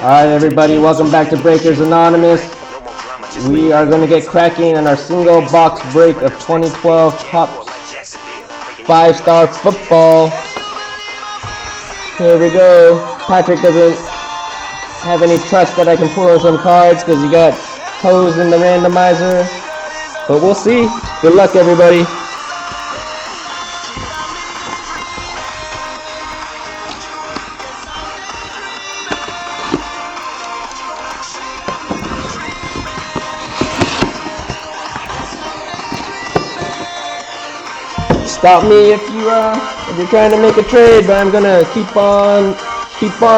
Alright everybody, welcome back to Breakers Anonymous. We are going to get cracking on our single box break of 2012 Topps 5-star football. Here we go. Patrick doesn't have any trust that I can pull in some cards because he got hosed in the randomizer. But we'll see. Good luck everybody. Stop me if you're trying to make a trade, but I'm gonna keep on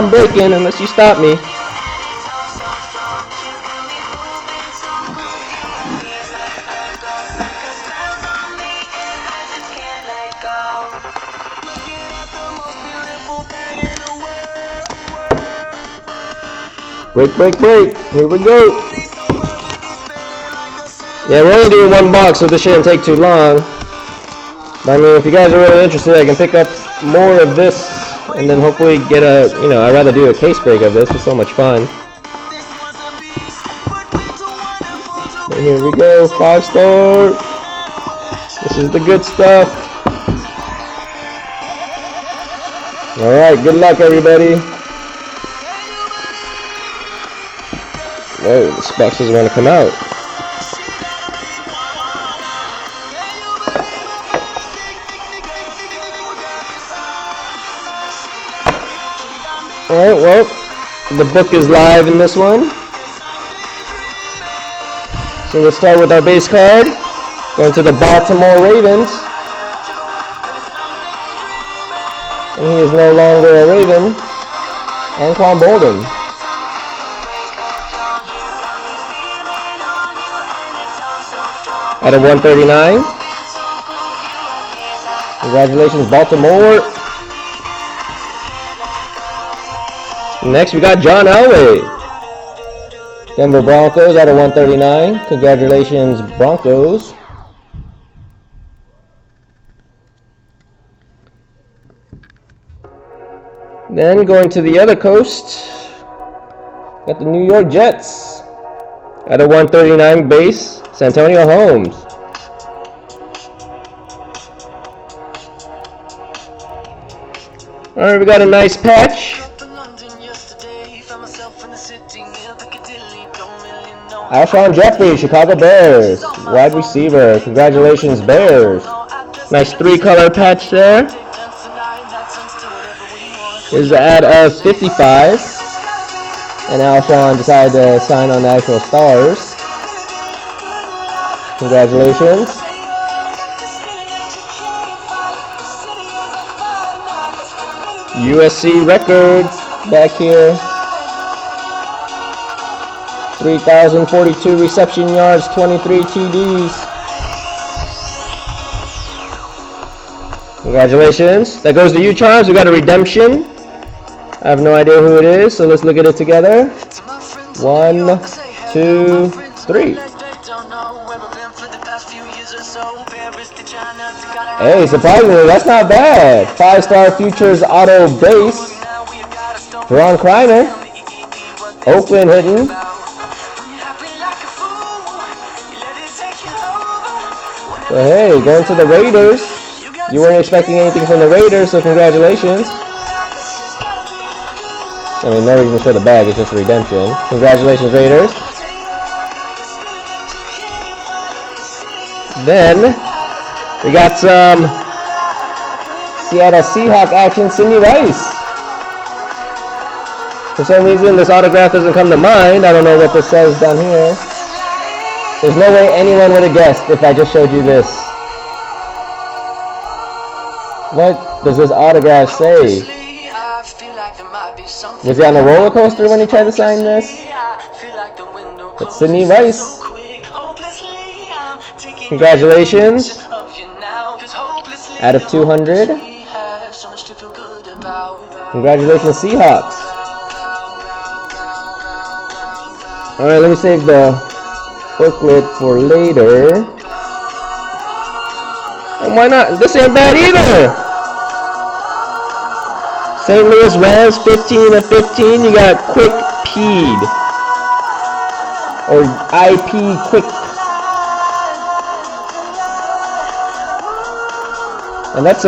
breaking unless you stop me. Break. Here we go. Yeah, we're only doing one box, so this shouldn't take too long. I mean, if you guys are really interested, I can pick up more of this and then hopefully get I'd rather do a case break of this. It's so much fun. But here we go, 5-star. This is the good stuff. Alright, good luck everybody. Whoa, the specs is going to come out. Alright, well, the book is live in this one. So let's start with our base card. Going to the Baltimore Ravens. And he is no longer a Raven. Anquan Boldin. Out of 139. Congratulations, Baltimore. Next, we got John Elway. Denver Broncos out of 139. Congratulations, Broncos. Then going to the other coast, got the New York Jets out of 139 base, Santonio Holmes. Alright, we got a nice patch. Alshon Jeffrey, Chicago Bears, wide receiver. Congratulations, Bears. Nice 3-color patch there. Is out of 55. And Alshon decided to sign on the actual stars. Congratulations. USC records back here. 3,042 reception yards, 23 TDs. Congratulations. That goes to you, Charles. We got a redemption. I have no idea who it is, so let's look at it together. 1, 2, 3. Hey, surprisingly, that's not bad. 5-star futures auto base. Ron Kreiner. Oakland hitting. So hey, going to the Raiders. You weren't expecting anything from the Raiders, so congratulations. I mean, no reason for the bag, it's just a redemption. Congratulations, Raiders. Then, we got some Seattle Seahawks action, Sidney Rice. For some reason, this autograph doesn't come to mind. I don't know what this says down here. There's no way anyone would have guessed if I just showed you this. What does this autograph say? Was he on a roller coaster when he tried to sign this? It's Sidney Rice. Congratulations. Out of 200. Congratulations, Seahawks. Alright, let me save the booklet for later. And why not? This ain't bad either. St. Louis Rams, 15 of 15. You got Quick Peed. Or IP Quick. And that's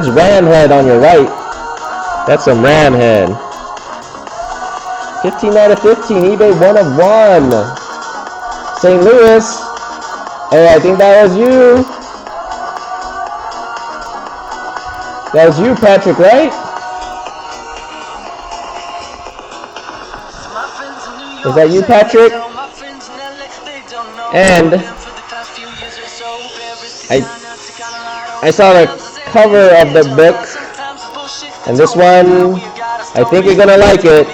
Ram Head on your right. That's some Ram Head. 15 out of 15. eBay 1 of 1. St. Louis. Hey, I think that was you. That was you, Patrick, right? Is that you, Patrick? And I saw the cover of the book, and this one, I think you're gonna like it.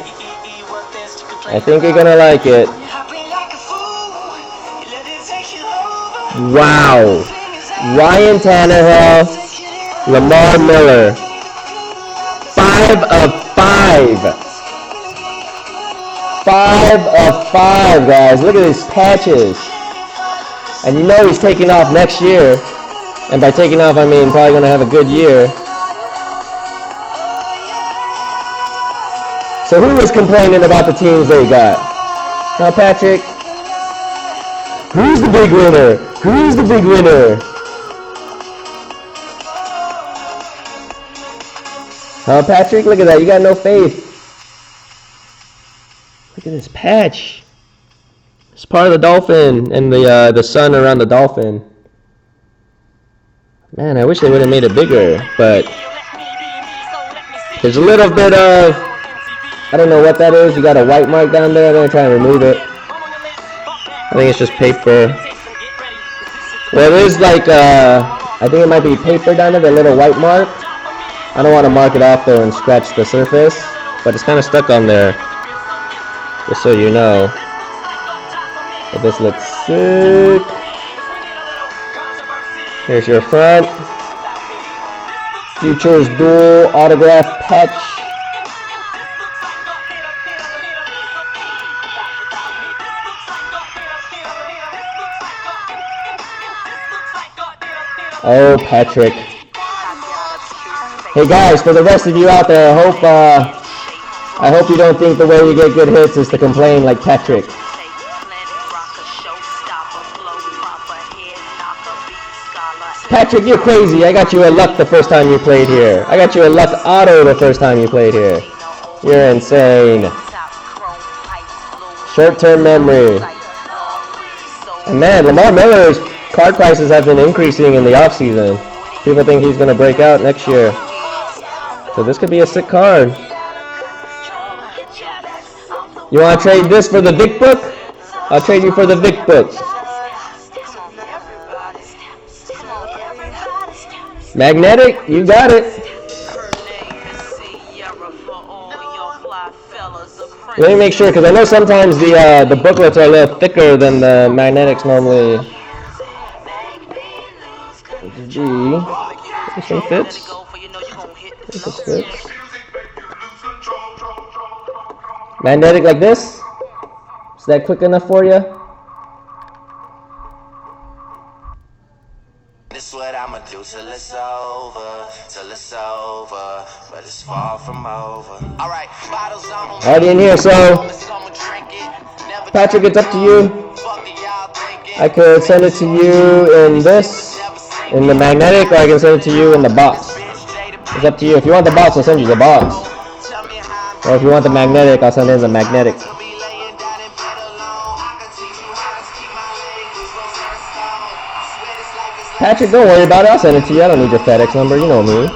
I think you're gonna like it. Wow. Ryan Tannehill, Lamar Miller. 5 of 5. 5 of 5, guys. Look at his patches. And you know he's taking off next year. And by taking off, I mean probably going to have a good year. So who was complaining about the teams they got? Huh, Patrick? Who's the big winner? Who's the big winner? Huh, Patrick? Look at that. You got no faith. Look at this patch. It's part of the dolphin and the sun around the dolphin. Man, I wish they would have made it bigger, but there's a little bit of, I don't know what that is. You got a white mark down there. I'm going to try and remove it. I think it's just paper. Well, it is like, I think it might be paper down there, the little white mark. I don't want to mark it off though and scratch the surface, but it's kind of stuck on there. Just so you know. But this looks sick. Here's your front. Futures Duel autograph patch. Oh, Patrick. Hey guys, for the rest of you out there, I hope you don't think the way you get good hits is to complain like Patrick. Patrick, you're crazy. I got you a luck the first time you played here. I got you a luck auto the first time you played here. You're insane. Short-term memory. And man, Lamar Miller's card prices have been increasing in the offseason. People think he's going to break out next year. So this could be a sick card. You want to trade this for the Vic book? I'll trade you for the Vic book. Magnetic, you got it. Let me make sure, because I know sometimes the booklets are a little thicker than the magnetics normally. G. This one fits. This fits. Magnetic like this? Is that quick enough for you? This what I'ma do till it's over, but it's far from over. Alright, bottles on. Already in here, so Patrick, it's up to you. I could send it to you in this, in the magnetic, or I can send it to you in the box. It's up to you. If you want the box, I'll send you the box. Or if you want the magnetic, I'll send in the magnetic. Patrick, don't worry about it. I'll send it to you. I don't need your FedEx number. You know me.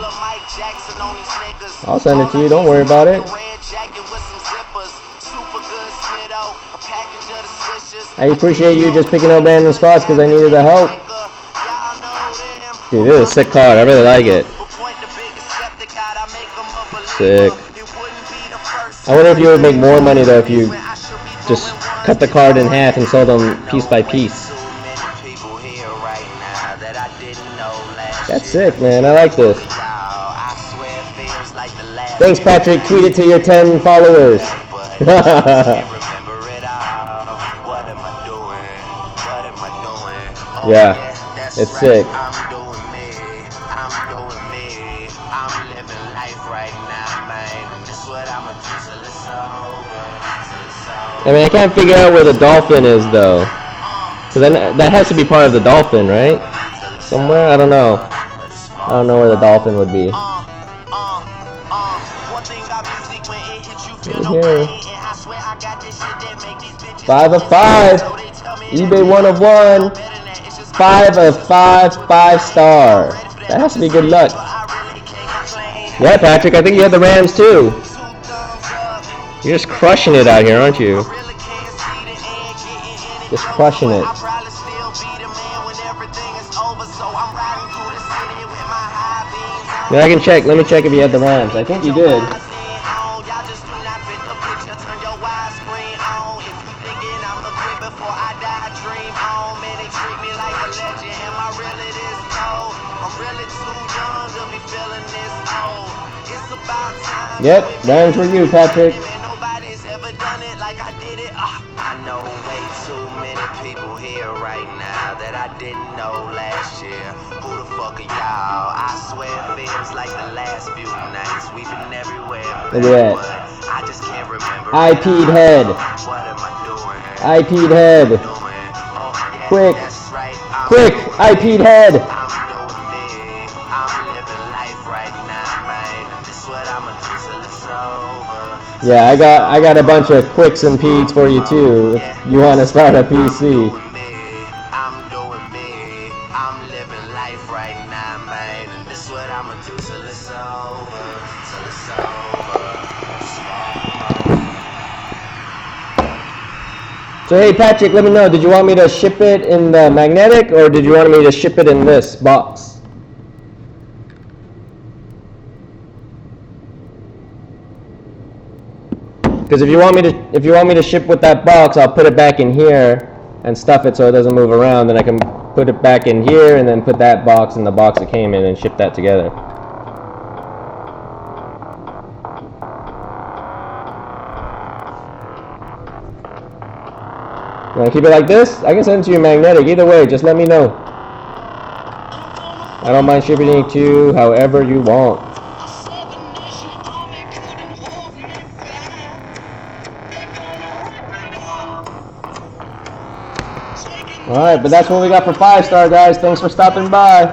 I'll send it to you. Don't worry about it. I appreciate you just picking up random spots because I needed the help. Dude, this is a sick card. I really like it. Sick. I wonder if you would make more money though if you just cut the card in half and sold them piece by piece. That's sick, man. I like this. Thanks, Patrick. Tweet it to your 10 followers. Yeah, it's sick. I'm doing me. I'm living life right now. I mean, I can't figure out where the dolphin is though. Cause then that has to be part of the dolphin, right? Somewhere? I don't know. I don't know where the dolphin would be. Here. 5 of 5. eBay 1 of 1. 5 of 5, 5-star. That has to be good luck. Yeah, Patrick, I think you had the Rams too. You're just crushing it out here, aren't you? Just crushing it. Yeah, I can check. Let me check if you had the Rams. I think you did. Yep, Rams for you, Patrick. I know way too many people here right now that I didn't know last year. Who the fuck are y'all? I swear it feels like the last few nights we've been everywhere. Look at that. I just can't remember. IP'd head. What am I doing? IP'd head. Quick. Quick, IP'd head. Yeah, I got a bunch of quicks and peeds for you too. If you want to start a PC. I'm doing me. I'm living life right now, man. And this is what I'ma do till it's over. Till it's over. So hey Patrick, let me know. Did you want me to ship it in the magnetic or did you want me to ship it in this box? Because if you want me to ship with that box, I'll put it back in here and stuff it so it doesn't move around. Then I can put it back in here and then put that box in the box it came in and ship that together. You want to keep it like this? I can send it to you magnetic. Either way, just let me know. I don't mind shipping it to you however you want. Alright, but that's what we got for 5-star, guys. Thanks for stopping by.